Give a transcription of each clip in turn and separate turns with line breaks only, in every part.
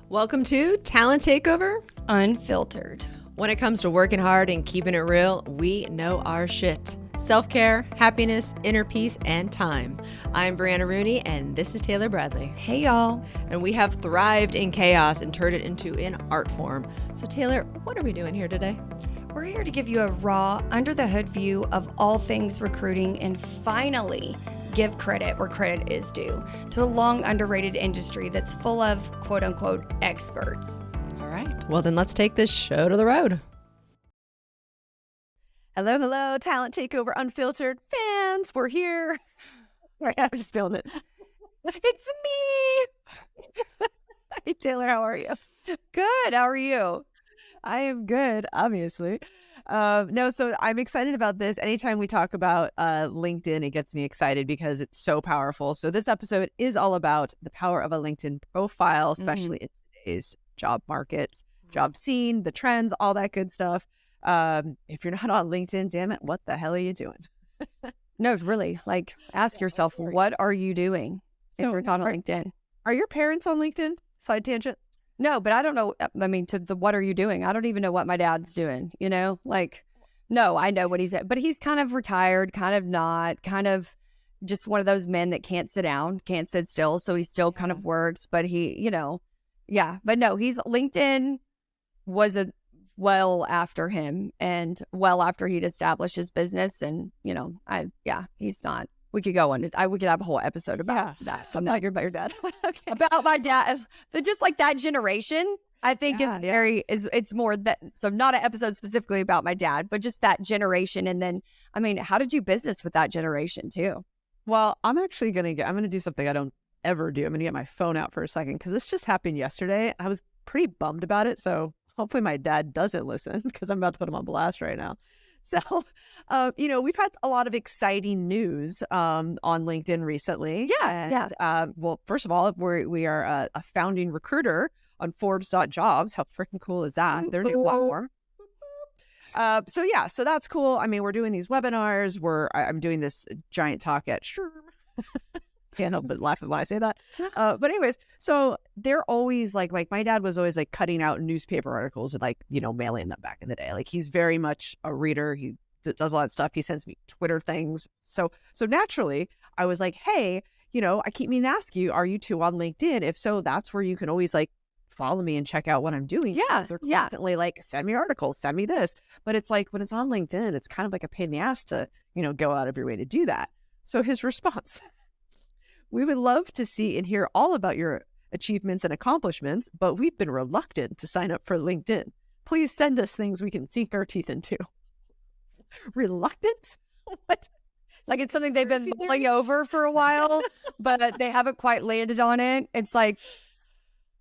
Welcome to Talent Takeover
Unfiltered.
When it comes to working hard and keeping it real, we know our shit. Self-care, happiness, inner peace, and time. I'm Brianna Rooney, and this is Taylor Bradley.
Hey, y'all.
And we have thrived in chaos and turned it into an art form. So Taylor, what are we doing here today?
We're here to give you a raw, under-the-hood view of all things recruiting and finally give credit where credit is due to a long underrated industry that's full of quote-unquote experts.
All right. Well, then let's take this show to the road. Hello, Talent Takeover Unfiltered fans. We're here. Right, I'm just feeling it.
It's me.
Hey, Taylor, how are you?
Good. How are you?
I am good, obviously. So I'm excited about this. Anytime we talk about LinkedIn, it gets me excited because it's so powerful. So this episode is all about the power of a LinkedIn profile, especially in today's job market, job scene, the trends, all that good stuff. If you're not on LinkedIn, damn it, what the hell are you doing?
No, really. Like, ask yourself, what are you doing if you're not on LinkedIn?
Are your parents on LinkedIn? Side tangent.
No, but I don't know. I mean, what are you doing? I don't even know what my dad's doing, you know? Like, no, I know what he's at. But he's kind of retired, kind of not, kind of just one of those men that can't sit down, can't sit still. So he still kind of works, but he, yeah. But no, LinkedIn was well after him and well after he'd established his business. And, he's not. We could go on it. We could have a whole episode about that.
I'm not about your dad.
Okay. About my dad. So just like that generation, I think it's more that. So not an episode specifically about my dad, but just that generation. And then, I mean, how did you business with that generation too?
Well, I'm going to do something I don't ever do. I'm going to get my phone out for a second because this just happened yesterday. I was pretty bummed about it. So hopefully my dad doesn't listen because I'm about to put him on blast right now. So, we've had a lot of exciting news on LinkedIn recently. Well, first of all, we are a founding recruiter on Forbes.jobs. How freaking cool is that? Their new platform. So that's cool. I mean, we're doing these webinars. I'm doing this giant talk at Sherm. Can't help but laugh when I say that. But anyways, so they're always like my dad was always like cutting out newspaper articles and mailing them back in the day. Like he's very much a reader. He does a lot of stuff. He sends me Twitter things. So naturally I was like, hey, I keep meaning to ask you, are you two on LinkedIn? If so, that's where you can always follow me and check out what I'm doing.
Yeah.
They're constantly send me articles, send me this. But it's like when it's on LinkedIn, it's kind of like a pain in the ass to, go out of your way to do that. So his response, we would love to see and hear all about your achievements and accomplishments, but we've been reluctant to sign up for LinkedIn. Please send us things we can sink our teeth into. Reluctant? What?
Like it's something they've been mulling over for a while, but they haven't quite landed on it. It's like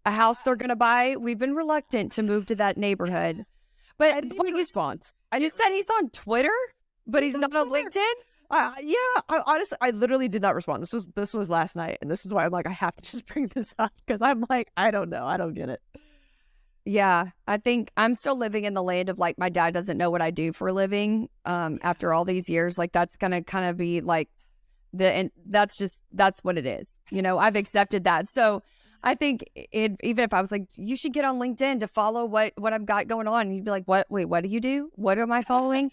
a house they're going to buy. We've been reluctant to move to that neighborhood. But what response? You said he's on Twitter, but he's not on LinkedIn?
I literally did not respond. This was last night, and this is why I'm like, I have to just bring this up because I'm like, I don't know, I don't get it.
Yeah, I think I'm still living in the land of my dad doesn't know what I do for a living. After all these years, that's gonna kind of be that's what it is. I've accepted that. So I think even if I was like, you should get on LinkedIn to follow what I've got going on, you'd be like, what? Wait, what do you do? What am I following?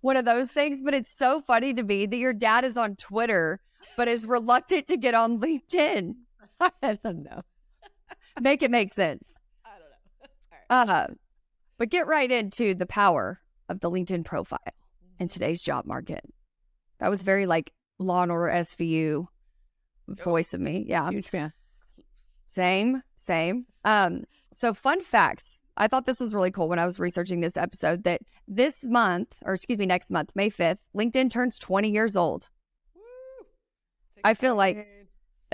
One of those things. But it's so funny to me that your dad is on Twitter, but is reluctant to get on LinkedIn.
I don't know.
Make it make sense.
I don't know. All right.
But get right into the power of the LinkedIn profile in today's job market. That was very Law and Order SVU voice of me. Yeah.
Huge fan.
Same. So fun facts. I thought this was really cool when I was researching this episode that next month, May 5th, LinkedIn turns 20 years old.
Woo!
I feel like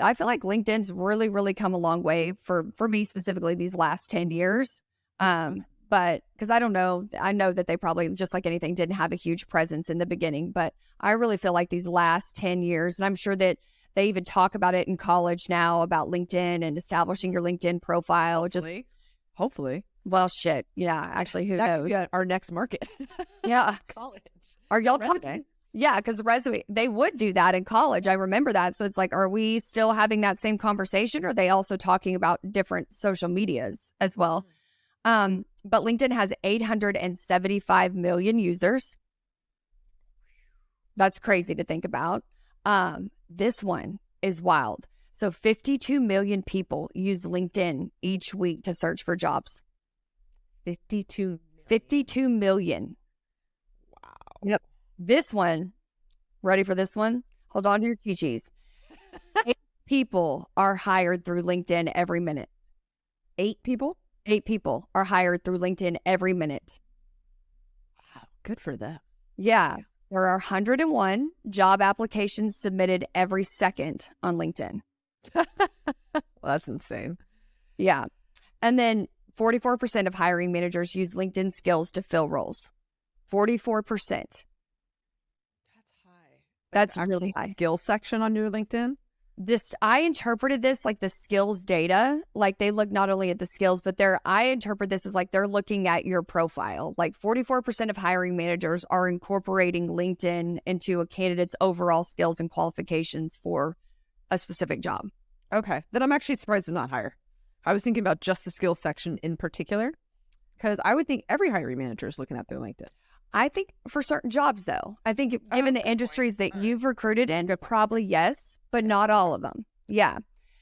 LinkedIn's really, really come a long way for me specifically these last 10 years. But because I don't know, I know that they probably, just like anything, didn't have a huge presence in the beginning, but I really feel like these last 10 years, and I'm sure that they even talk about it in college now about LinkedIn and establishing your LinkedIn profile.
Hopefully.
Well, shit. Yeah, actually, who knows?
Yeah, our next market.
Yeah.
College.
Are y'all talking? Yeah, because the resume, they would do that in college. I remember that. So it's like, are we still having that same conversation? Or are they also talking about different social medias as well? But LinkedIn has 875 million users. That's crazy to think about. This one is wild. So 52 million people use LinkedIn each week to search for jobs. 52 million.
Wow.
Yep. This one, ready for this one? Hold on to your chi-chis. 8 people are hired through LinkedIn every minute.
8 people?
8 people are hired through LinkedIn every minute.
Wow, good for them.
Yeah. There are 101 job applications submitted every second on LinkedIn.
Well, that's insane.
Yeah. And then 44% of hiring managers use LinkedIn skills to fill roles. 44%.
That's high.
That's really high.
Skill section on your LinkedIn?
I interpreted this like the skills data. Like they look not only at the skills, but I interpret this as like they're looking at your profile. Like 44% of hiring managers are incorporating LinkedIn into a candidate's overall skills and qualifications for a specific job.
Okay. Then I'm actually surprised it's not higher. I was thinking about just the skills section in particular, because I would think every hiring manager is looking at their LinkedIn.
I think for certain jobs, though, I think given the industries that you've recruited in, probably yes, but not all of them. Yeah.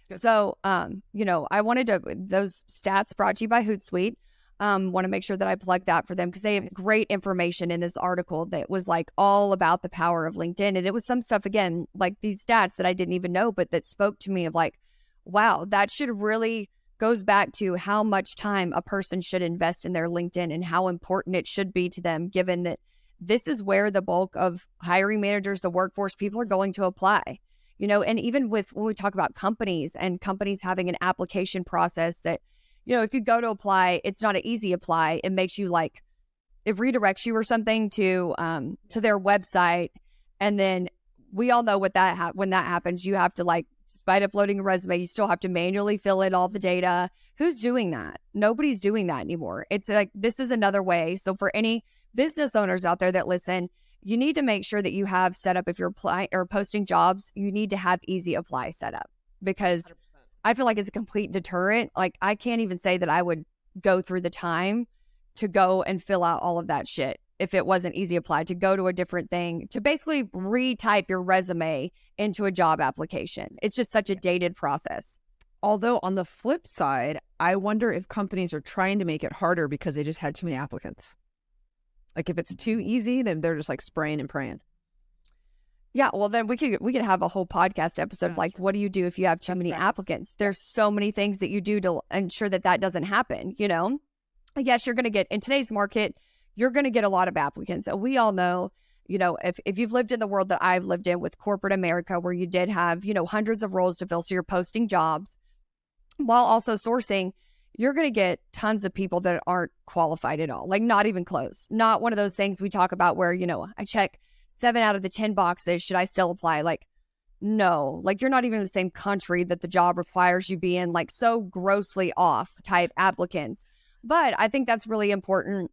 Good.
So, I wanted those stats brought to you by Hootsuite. Want to make sure that I plug that for them because they have great information in this article that was like all about the power of LinkedIn. And it was some stuff, again, like these stats that I didn't even know, but that spoke to me of like, wow, that should really goes back to how much time a person should invest in their LinkedIn and how important it should be to them, given that this is where the bulk of hiring managers, the workforce people are going to apply. And even with when we talk about companies and companies having an application process that, if you go to apply, it's not an easy apply. It makes you it redirects you or something to their website. And then we all know when that happens, you have to despite uploading a resume, you still have to manually fill in all the data. Who's doing that? Nobody's doing that anymore. It's like, this is another way. So for any business owners out there that listen, you need to make sure that you have set up, if you're applying or posting jobs, you need to have easy apply set up, because 100%. I feel like it's a complete deterrent. Like I can't even say that I would go through the time to go and fill out all of that shit if it wasn't easy apply, to go to a different thing, to basically retype your resume into a job application. It's just such a dated process.
Although on the flip side, I wonder if companies are trying to make it harder because they just had too many applicants. Like if it's too easy, then they're just spraying and praying.
Yeah, well then we could have a whole podcast episode what do you do if you have too many applicants? There's so many things that you do to ensure that doesn't happen, Yes, you're going to get, in today's market, you're going to get a lot of applicants. And we all know, if you've lived in the world that I've lived in with corporate America, where you did have, hundreds of roles to fill, so you're posting jobs while also sourcing, you're going to get tons of people that aren't qualified at all, not even close. Not one of those things we talk about where, I check 7 out of the 10 boxes. Should I still apply? No, you're not even in the same country that the job requires you be in, so grossly off type applicants. But I think that's really important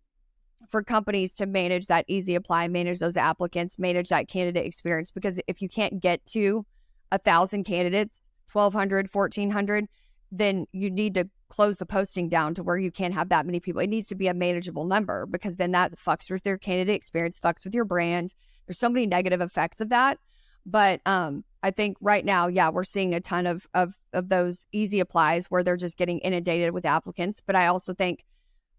for companies to manage that easy apply, manage those applicants, manage that candidate experience. Because if you can't get to 1,000 candidates, 1,200, 1,400, then you need to close the posting down to where you can't have that many people. It needs to be a manageable number, because then that fucks with their candidate experience, fucks with your brand. There's so many negative effects of that. But I think right now, yeah, we're seeing a ton of those easy applies where they're just getting inundated with applicants. But I also think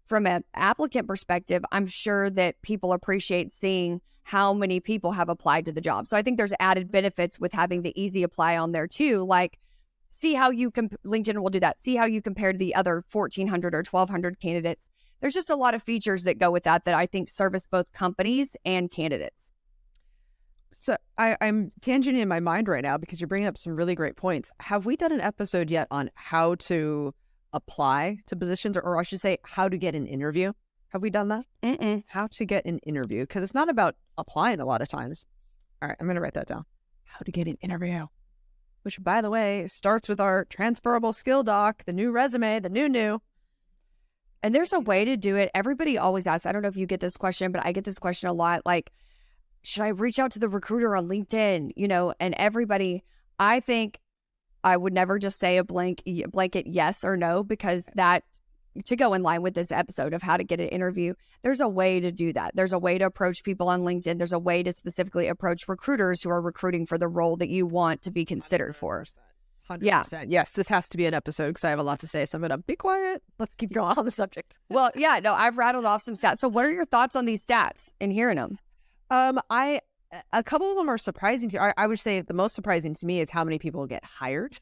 from an applicant perspective, I'm sure that people appreciate seeing how many people have applied to the job. So I think there's added benefits with having the easy apply on there too. See how you LinkedIn will do that. See how you compare to the other 1,400 or 1,200 candidates. There's just a lot of features that go with that I think service both companies and candidates.
So I'm tangenting in my mind right now because you're bringing up some really great points. Have we done an episode yet on how to apply to positions, or I should say how to get an interview? Have we done that?
Mm-mm.
How to get an interview, because it's not about applying a lot of times. All right, I'm going to write that down. How to get an interview, which, by the way, starts with our transferable skill doc, the new resume, the new.
And there's a way to do it. Everybody always asks, I don't know if you get this question, but I get this question a lot. should I reach out to the recruiter on LinkedIn? And everybody, I think I would never just say a blanket yes or no, because that, to go in line with this episode of how to get an interview, there's a way to do that. There's a way to approach people on LinkedIn. There's a way to specifically approach recruiters who are recruiting for the role that you want to be considered for.
100%.
Yeah.
Yes, this has to be an episode because I have a lot to say. So I'm going to be quiet. Let's keep going on the subject.
Well, yeah, no, I've rattled off some stats. So what are your thoughts on these stats and hearing them?
A couple of them are surprising to I would say the most surprising to me is how many people get hired.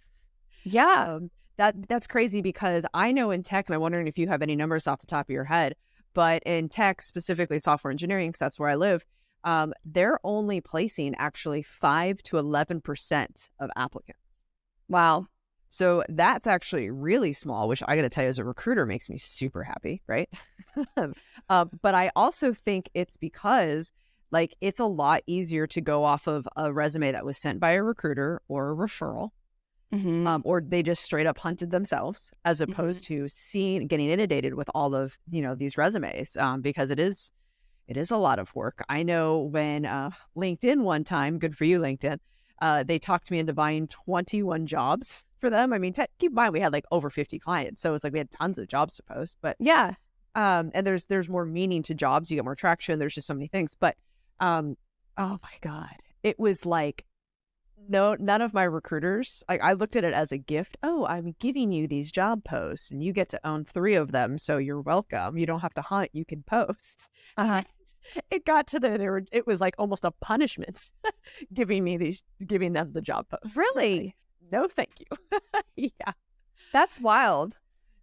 Yeah.
That's crazy because I know in tech, and I'm wondering if you have any numbers off the top of your head, but in tech, specifically software engineering, because that's where I live, they're only placing actually 5 to 11% of applicants.
Wow.
So that's actually really small, which I got to tell you as a recruiter makes me super happy, right? But I also think it's because like it's a lot easier to go off of a resume that was sent by a recruiter or a referral. Or they just straight up hunted themselves, as opposed to getting inundated with all of these resumes, because it is a lot of work. I know when LinkedIn one time, good for you LinkedIn, they talked me into buying 21 jobs for them. I mean, keep in mind we had like over 50 clients, so it was like we had tons of jobs to post. But
yeah,
and there's more meaning to jobs. You get more traction. There's just so many things. But oh my God, it was like. No, none of my recruiters, I looked at it as a gift. Oh, I'm giving you these job posts and you get to own 3 of them. So you're welcome. You don't have to hunt. You can post. It got to it was like almost a punishment giving them the job posts.
Really?
Like, no, thank you. Yeah.
That's wild.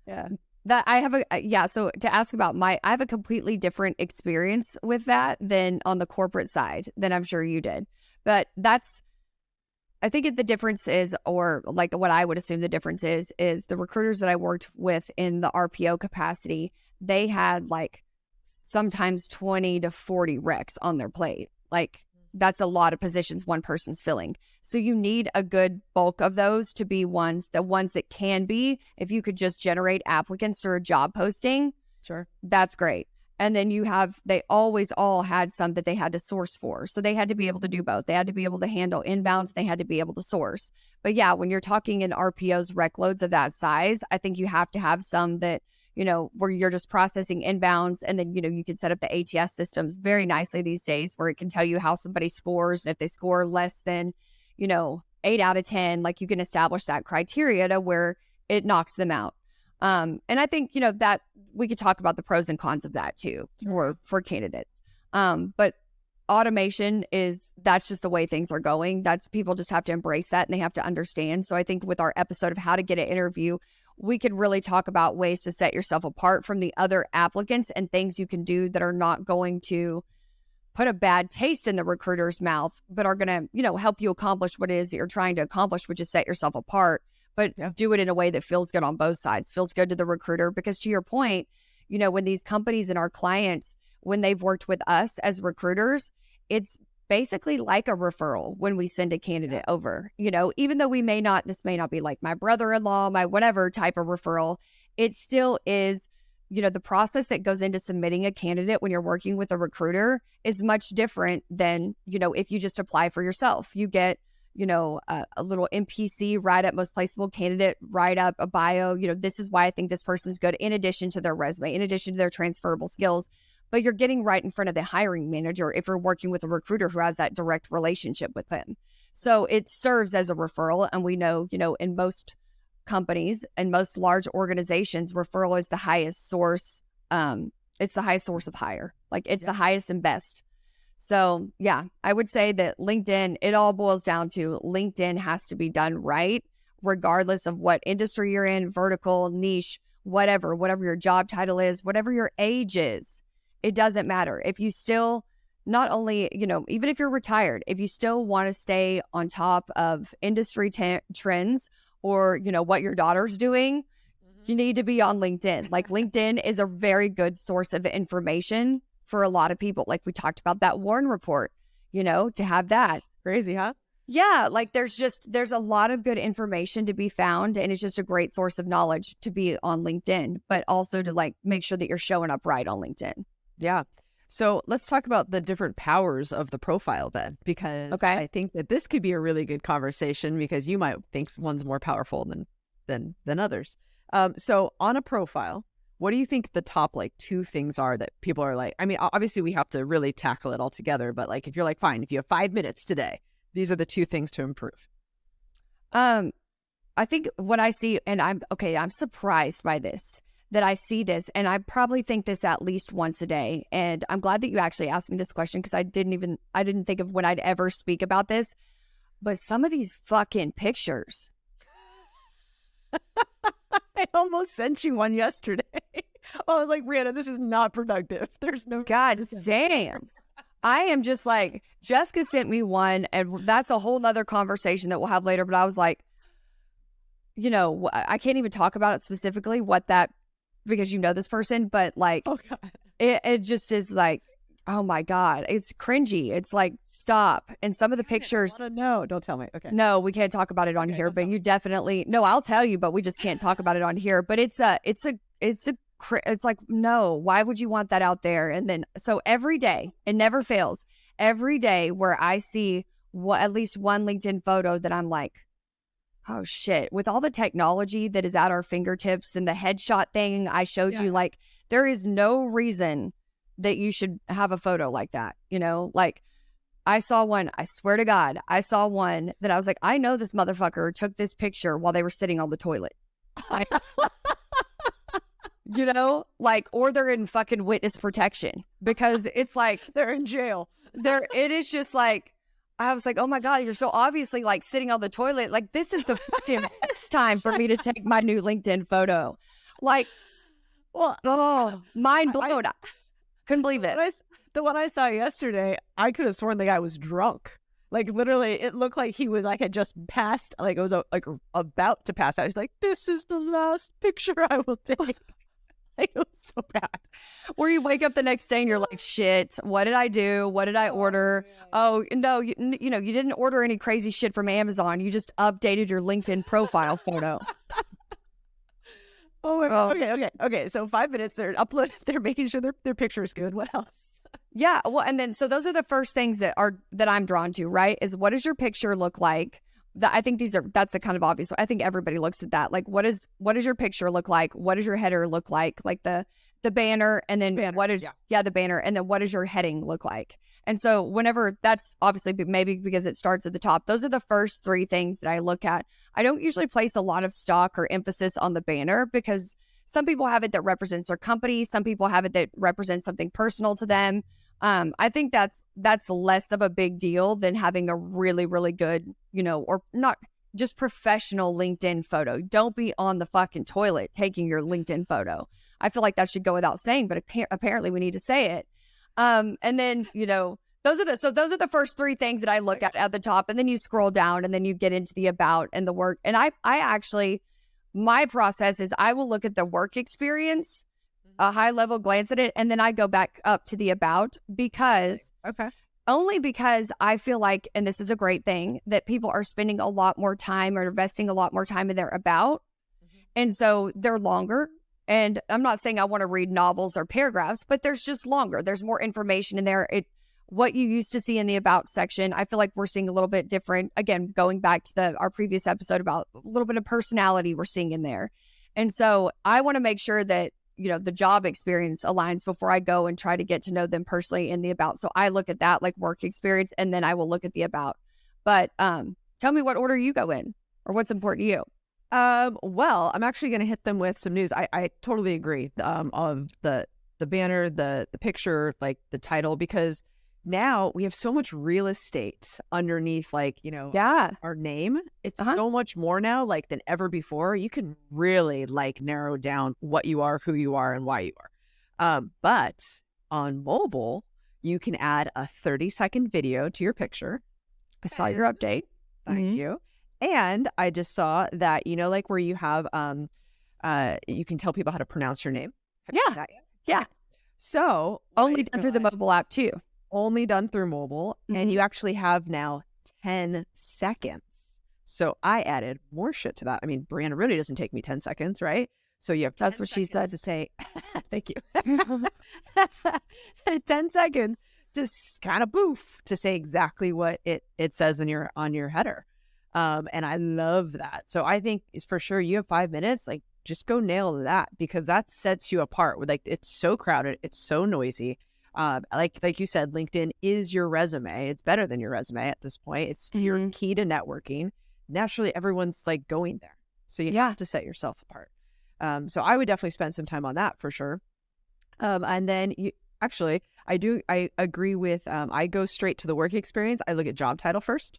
Yeah.
That I have so to ask about I have a completely different experience with that than on the corporate side than I'm sure you did. But I think the difference is, or like what I would assume the difference is the recruiters that I worked with in the RPO capacity, they had like sometimes 20 to 40 recs on their plate. Like that's a lot of positions one person's filling. So you need a good bulk of those to be the ones that can be, if you could just generate applicants through a job posting.
Sure.
That's great. And then they always all had some that they had to source for. So they had to be able to do both. They had to be able to handle inbounds. They had to be able to source. But yeah, when you're talking in RPOs, rec loads of that size, I think you have to have some that, where you're just processing inbounds. And then, you can set up the ATS systems very nicely these days where it can tell you how somebody scores. And if they score less than, 8 out of 10, like you can establish that criteria to where it knocks them out. And I think, that we could talk about the pros and cons of that too for candidates. But automation that's just the way things are going. People just have to embrace that and they have to understand. So I think with our episode of how to get an interview, we could really talk about ways to set yourself apart from the other applicants and things you can do that are not going to put a bad taste in the recruiter's mouth, but are going to, help you accomplish what it is that you're trying to accomplish, which is set yourself apart. But do it in a way that feels good on both sides, feels good to the recruiter. Because to your point, when these companies and our clients, when they've worked with us as recruiters, it's basically like a referral when we send a candidate over. Even though this may not be like my brother-in-law, my whatever type of referral, it still is, the process that goes into submitting a candidate when you're working with a recruiter is much different than, if you just apply for yourself. You get a little NPC write-up, most placeable candidate write-up, a bio, this is why I think this person's good, in addition to their resume, in addition to their transferable skills. But you're getting right in front of the hiring manager if you're working with a recruiter who has that direct relationship with them. So it serves as a referral. And we know, in most companies and most large organizations, referral is the highest source. It's the highest source of hire. Like it's the highest and best. So yeah, I would say that LinkedIn, it all boils down to LinkedIn has to be done right, regardless of what industry you're in, vertical, niche, whatever your job title is, whatever your age is, it doesn't matter. If you still, not only, even if you're retired, if you still want to stay on top of industry trends or, what your daughter's doing, you need to be on LinkedIn. Like LinkedIn is a very good source of information for a lot of people. Like we talked about that Warren report, to have that.
Crazy, huh?
Yeah. Like there's a lot of good information to be found, and it's just a great source of knowledge to be on LinkedIn, but also to like make sure that you're showing up right on LinkedIn.
Yeah. So let's talk about the different powers of the profile then, because
Okay.
I think that this could be a really good conversation because you might think one's more powerful than others. So on a profile, what do you think the top like 2 things are that people are like, I mean, obviously we have to really tackle it all together, but like if you're like, fine, if you have 5 minutes today, these are the 2 things to improve.
I think what I see, and I'm surprised by this, that I see this, and I probably think this at least once a day. And I'm glad that you actually asked me this question because I didn't think of when I'd ever speak about this. But some of these fucking pictures.
I almost sent you one yesterday. I was like, Brianna, this is not productive. There's no
God damn. I am just like, Jessica sent me one, and that's a whole nother conversation that we'll have later. But I was like, I can't even talk about it specifically, because you know this person, but like,
Oh God.
it just is like, oh my God, it's cringy. It's like, stop. And some of the pictures.
I want to know. Don't tell me. Okay.
No, we can't talk about it on here, but you definitely, no, I'll tell you, but we just can't talk about it on here. But it's like, no, why would you want that out there? And then, so every day, it never fails, every day where I see at least one LinkedIn photo that I'm like, oh shit, with all the technology that is at our fingertips and the headshot thing I showed you, like there is no reason that you should have a photo like that. Like I saw one, I swear to God, I saw one that I was like, I know this motherfucker took this picture while they were sitting on the toilet. Or they're in fucking witness protection because it's like
they're in jail.
It is just like, I was like, oh my God, you're so obviously like sitting on the toilet. Like this is the fucking best time for me to take my new LinkedIn photo. Like, mind blown. I couldn't believe it.
The one I saw yesterday, I could have sworn the guy was drunk. Like literally, it looked like he was like had just passed. Like it was about to pass out. He's like, "This is the last picture I will take." Like, it was so bad.
Where you wake up the next day and you're like, shit, what did I do? What did I order? Oh, no, you didn't order any crazy shit from Amazon. You just updated your LinkedIn profile photo.
Okay. So 5 minutes, they're making sure their picture is good. What else?
Yeah. Well, and then, so those are the first things that I'm drawn to, right? Is what does your picture look like? I think that's the kind of obvious. I think everybody looks at that. Like, what does your picture look like? What does your header look like? Like the banner, and then the banner, and then what does your heading look like? And so whenever, that's obviously maybe because it starts at the top. Those are the first 3 things that I look at. I don't usually place a lot of stock or emphasis on the banner because some people have it that represents their company. Some people have it that represents something personal to them. I think that's less of a big deal than having a really, really good, or not just professional LinkedIn photo. Don't be on the fucking toilet taking your LinkedIn photo. I feel like that should go without saying, but apparently we need to say it. And then, those are the first 3 things that I look at the top, and then you scroll down and then you get into the about and the work. And I actually, my process is I will look at the work experience, a high level glance at it, and then I go back up to the about because I feel like, and this is a great thing, that people are spending a lot more time or investing a lot more time in their about. And so they're longer. And I'm not saying I want to read novels or paragraphs, but there's just longer. There's more information in there. What you used to see in the about section, I feel like we're seeing a little bit different. Again, going back to our previous episode about a little bit of personality we're seeing in there. And so I want to make sure that the job experience aligns before I go and try to get to know them personally in the about. So I look at that like work experience, and then I will look at the about. But tell me what order you go in, or what's important to you.
Well, I'm actually going to hit them with some news. I totally agree. Of the banner, the picture, like the title, because now we have so much real estate underneath, like, our name. It's so much more now, like, than ever before. You can really like narrow down what you are, who you are, and why you are. But on mobile, you can add a 30-second video to your picture.
I saw your update.
Thank you. And I just saw that, like where you have, you can tell people how to pronounce your name.
Yeah.
So
only done through the mobile app too.
Only done through mobile. And you actually have now 10 seconds. So I added more shit to that. I mean, Brianna really doesn't take me 10 seconds, right? So you have
That's
10
what she
seconds
said.
to say, thank you. 10 seconds to kind of boof to say exactly what it says on your header. And I love that. So I think it's for sure you have 5 minutes, like just go nail that, because that sets you apart. With like, it's so crowded, it's so noisy. Like you said, LinkedIn is your resume. It's better than your resume at this point. It's your key to networking. Naturally, everyone's like going there. So you have to set yourself apart. So I would definitely spend some time on that for sure. And then I agree with, I go straight to the work experience. I look at job title first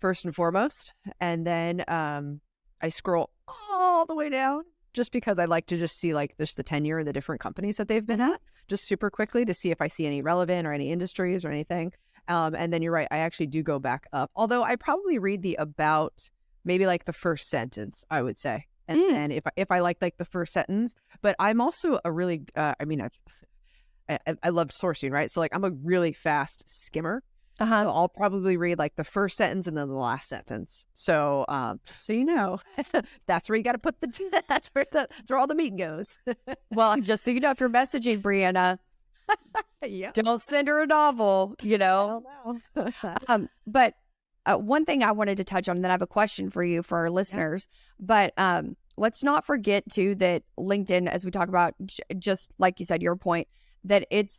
and foremost. And then I scroll all the way down just because I like to just see like just the tenure of the different companies that they've been at just super quickly to see if I see any relevant or any industries or anything. And then you're right, I actually do go back up. Although I probably read the about maybe like the first sentence, I would say. And then if I like the first sentence, but I'm also a really, I love sourcing, right? So like I'm a really fast skimmer. So I'll probably read like the first sentence and then the last sentence. So just so you know, that's where you got to put that's where all the meat goes.
Well, just so you know, if you're messaging Brianna, don't send her a novel, you know. But one thing I wanted to touch on, then I have a question for you for our listeners. But let's not forget too that LinkedIn, as we talk about, just like you said, your point, that it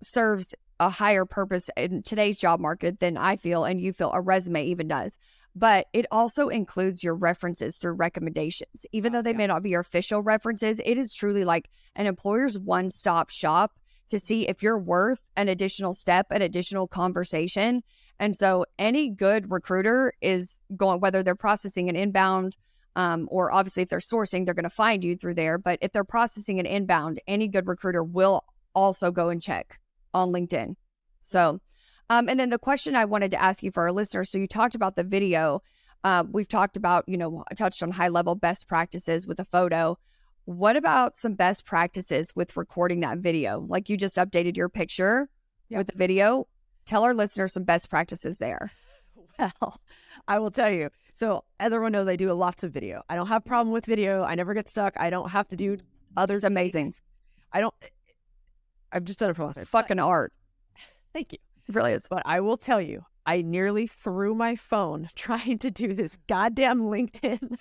serves a higher purpose in today's job market than I feel and you feel a resume even does. But it also includes your references through recommendations. Even though they may not be your official references, it is truly like an employer's one-stop shop to see if you're worth an additional step, an additional conversation. And so any good recruiter is going, whether they're processing an inbound or obviously if they're sourcing, they're going to find you through there. But if they're processing an inbound, any good recruiter will also go and check on LinkedIn. So, and then the question I wanted to ask you for our listeners. So you talked about the video. We've talked about, I touched on high level best practices with a photo. What about some best practices with recording that video? Like you just updated your picture with the video. Tell our listeners some best practices there.
Well, I will tell you. So as everyone knows, I do lots of video. I don't have a problem with video. I never get stuck. I don't have to do other.
It's amazing.
I've just done it for a long time.
Fucking art.
Thank you.
It really is.
But I will tell you, I nearly threw my phone trying to do this goddamn LinkedIn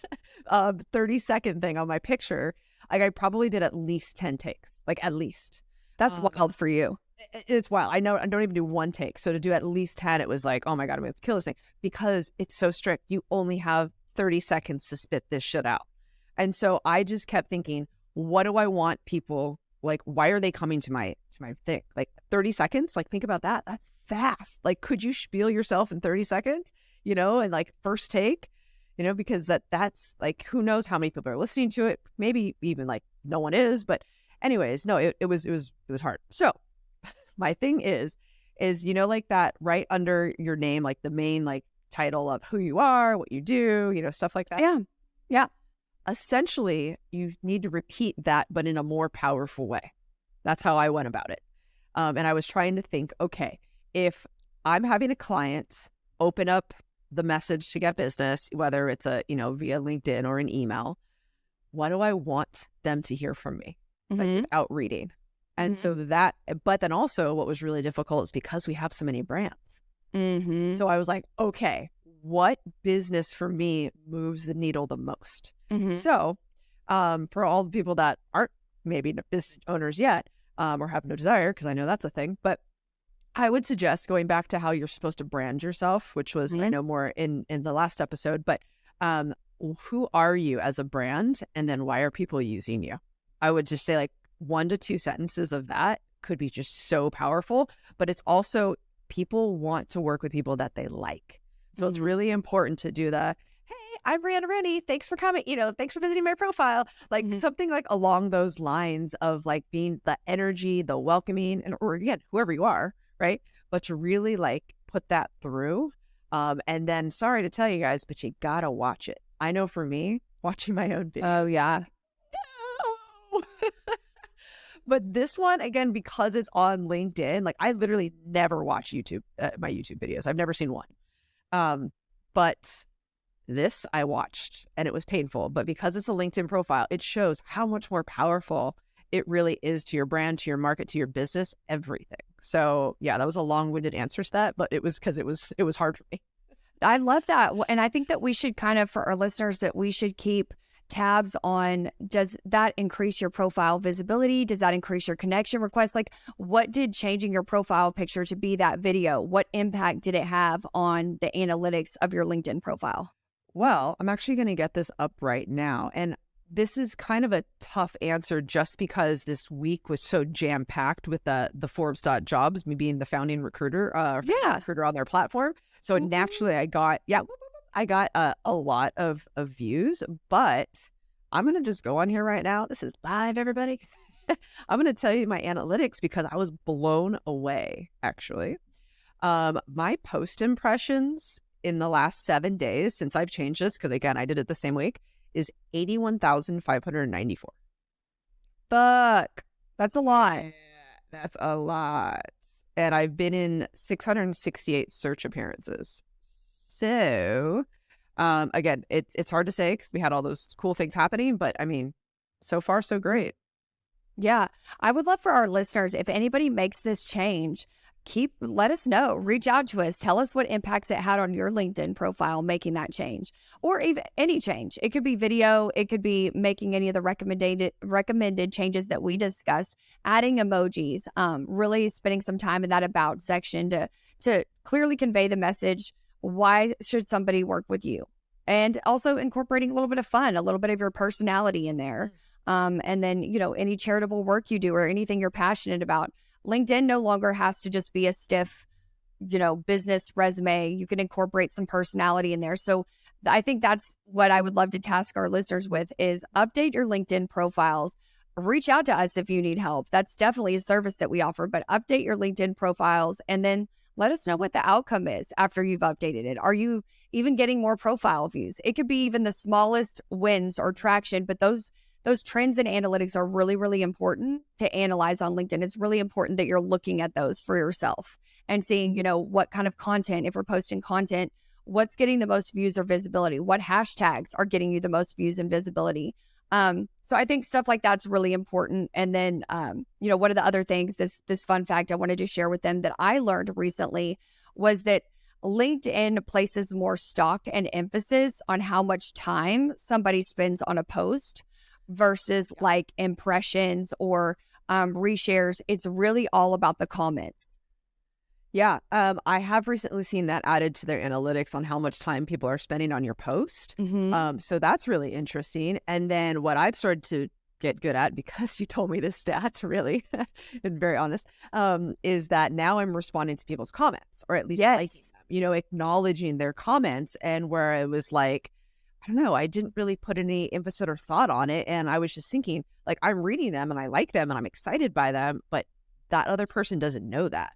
30-second thing on my picture. Like I probably did at least 10 takes, like at least.
That's wild for you.
It's wild. I know I don't even do one take. So to do at least 10, it was like, oh my God, I'm going to kill this thing because it's so strict. You only have 30 seconds to spit this shit out. And so I just kept thinking, what do I want people, like, why are they coming to my thing? Like 30 seconds? Like, think about that. That's fast. Like, could you spiel yourself in 30 seconds, and like first take, because that's like, who knows how many people are listening to it. Maybe even like no one is, but anyways, no, it was hard. So my thing is, like that right under your name, like the main like title of who you are, what you do, stuff like that.
Yeah.
Essentially, you need to repeat that, but in a more powerful way. That's how I went about it. And I was trying to think, okay, if I'm having a client open up the message to get business, whether it's via LinkedIn or an email, what do I want them to hear from me without reading? And so but then also what was really difficult is because we have so many brands. So I was like, okay, what business for me moves the needle the most? So for all the people that aren't maybe business owners yet or have no desire, because I know that's a thing, but I would suggest going back to how you're supposed to brand yourself, which was, I know, more in the last episode, but who are you as a brand? And then why are people using you? I would just say like 1 to 2 sentences of that could be just so powerful, but it's also people want to work with people that they like. So it's really important to do the, hey, I'm Brianna Rennie. Thanks for coming. Thanks for visiting my profile. Like something like along those lines of like being the energy, the welcoming, or again, whoever you are, right? But to really like put that through. And then sorry to tell you guys, but you gotta watch it. I know for me, watching my own videos.
Oh, yeah.
No. But this one, again, because it's on LinkedIn, like I literally never watch YouTube, my YouTube videos. I've never seen one. But This I watched and it was painful, but because it's a LinkedIn profile, it shows how much more powerful it really is to your brand, to your market, to your business, everything. So yeah, that was a long-winded answer to that, but it was because it was hard for me.
I love that. And I think that we should kind of, for our listeners, that we should keep tabs on, does that increase your profile visibility? Does that increase your connection requests? Like, what did changing your profile picture to be that video, what impact did it have on the analytics of your LinkedIn profile?
Well, I'm actually going to get this up right now. And this is kind of a tough answer just because this week was so jam-packed with the Forbes.jobs, me being the founding recruiter, recruiter on their platform. So naturally I got a lot of views, but I'm going to just go on here right now. This is live, everybody. I'm going to tell you my analytics because I was blown away, actually. My post impressions in the last 7 days since I've changed this, because again, I did it the same week, is 81,594.
Fuck. That's a lot.
Yeah, that's a lot. And I've been in 668 search appearances. So, again, it's hard to say because we had all those cool things happening, but I mean, so far, so great.
Yeah. I would love for our listeners, if anybody makes this change, let us know, reach out to us, tell us what impacts it had on your LinkedIn profile, making that change, or even any change. It could be video, it could be making any of the recommended changes that we discussed, adding emojis, really spending some time in that about section to clearly convey the message. Why should somebody work with you? And also incorporating a little bit of fun, a little bit of your personality in there. And then, any charitable work you do or anything you're passionate about. LinkedIn no longer has to just be a stiff, business resume. You can incorporate some personality in there. So I think that's what I would love to task our listeners with is update your LinkedIn profiles. Reach out to us if you need help. That's definitely a service that we offer, but update your LinkedIn profiles and then let us know what the outcome is after you've updated it. Are you even getting more profile views? It could be even the smallest wins or traction, but those trends and analytics are really, really important to analyze on LinkedIn. It's really important that you're looking at those for yourself and seeing, what kind of content, if we're posting content, what's getting the most views or visibility, what hashtags are getting you the most views and visibility. So I think stuff like that's really important. And then, one of the other things, this fun fact I wanted to share with them that I learned recently was that LinkedIn places more stock and emphasis on how much time somebody spends on a post versus like impressions or reshares. It's really all about the comments.
Yeah, I have recently seen that added to their analytics on how much time people are spending on your post. So that's really interesting. And then what I've started to get good at, because you told me this stat, really, and very honest, is that now I'm responding to people's comments, or at least liking them, acknowledging their comments. And where it was like, I don't know, I didn't really put any emphasis or thought on it. And I was just thinking, like, I'm reading them and I like them and I'm excited by them, but that other person doesn't know that,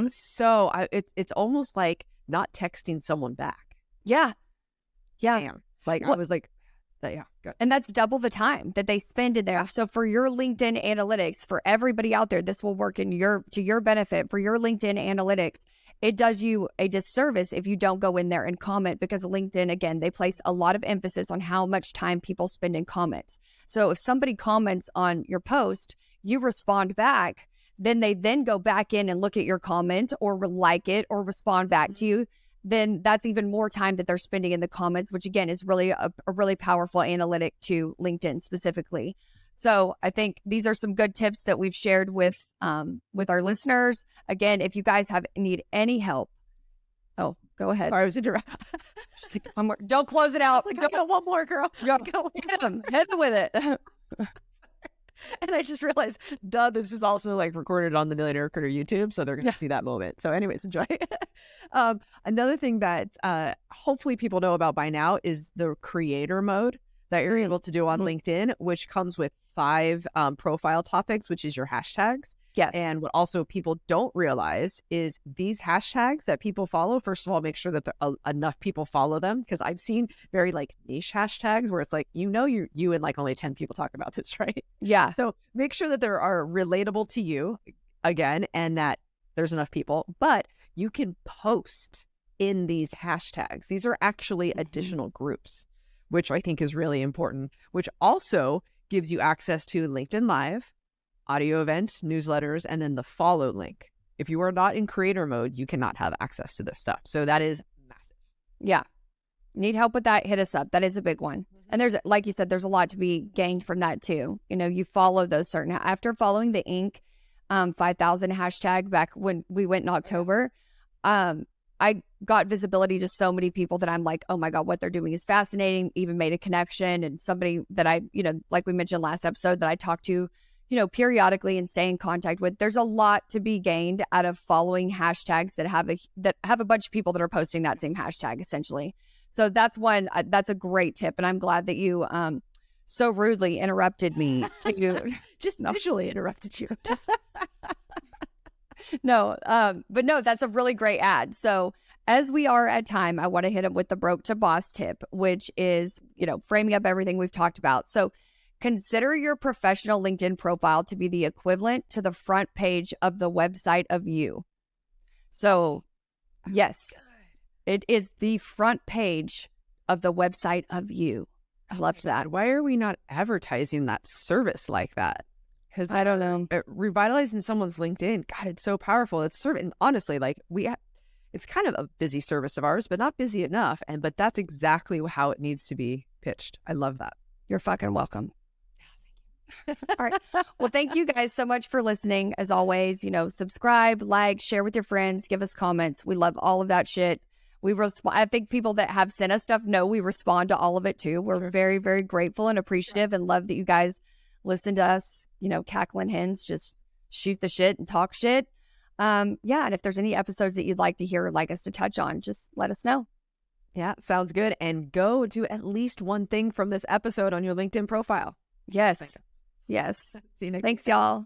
So it's almost like not texting someone back.
Yeah.
Damn. Like, I was like, yeah, good.
And that's double the time that they spend in there. So for your LinkedIn analytics, for everybody out there, this will work to your benefit. For your LinkedIn analytics, it does you a disservice if you don't go in there and comment, because LinkedIn, again, they place a lot of emphasis on how much time people spend in comments. So if somebody comments on your post, you respond back, then they then go back in and look at your comment or like it or respond back to you. Then that's even more time that they're spending in the comments, which again is really a really powerful analytic to LinkedIn specifically. So I think these are some good tips that we've shared with our listeners. Again, if you guys need any help, go ahead.
Sorry, I was interrupting.
Just like one more. Don't close it out.
I got one more, girl.
Hit them with it.
And I just realized, this is also like recorded on the Millionaire Recruiter YouTube, so they're going to see that moment. So anyways, enjoy. Another thing that hopefully people know about by now is the creator mode that you're able to do on LinkedIn, which comes with 5 profile topics, which is your hashtags.
Yes.
And what also people don't realize is these hashtags that people follow, first of all, make sure that enough people follow them, because I've seen very like niche hashtags where it's like, you and like only 10 people talk about this, right?
Yeah.
So make sure that they are relatable to you, again, and that there's enough people, but you can post in these hashtags. These are actually additional groups, which I think is really important, which also gives you access to LinkedIn Live, audio events, newsletters, and then the follow link. If you are not in creator mode, you cannot have access to this stuff. So that is massive.
Yeah. Need help with that? Hit us up. That is a big one. And there's, like you said, there's a lot to be gained from that too. You know, you follow those certain, after following the Inc. 5,000 hashtag back when we went in October, I got visibility to so many people that I'm like, oh my God, what they're doing is fascinating. Even made a connection, and somebody that I, you know, like we mentioned last episode, that I talk to, you know, periodically and stay in contact with. There's a lot to be gained out of following hashtags that have a bunch of people that are posting that same hashtag essentially. So that's one, that's a great tip. And I'm glad that you so rudely interrupted me to
just visually interrupted you.
No, but no, that's a really great ad. So as we are at time, I want to hit up with the broke to boss tip, which is, you know, framing up everything we've talked about. So consider your professional LinkedIn profile to be the equivalent to the front page of the website of you. So yes, it is the front page of the website of you. I loved that.
Why are we not advertising that service like that? Because
I don't know.
Revitalizing someone's LinkedIn, God, it's so powerful. It's serving, honestly, like it's kind of a busy service of ours, but not busy enough. But that's exactly how it needs to be pitched. I love that.
You're fucking welcome. All right. Well, thank you guys so much for listening. As always, you know, subscribe, like, share with your friends, give us comments. We love all of that shit. I think people that have sent us stuff know we respond to all of it too. We're very, very grateful and appreciative, and love that you guys listen to us, you know, cackling hens, just shoot the shit and talk shit. Yeah. And if there's any episodes that you'd like to hear or like us to touch on, just let us know.
Yeah, sounds good. And go do at least one thing from this episode on your LinkedIn profile.
Yes. Yes.
See you next
Thanks, y'all.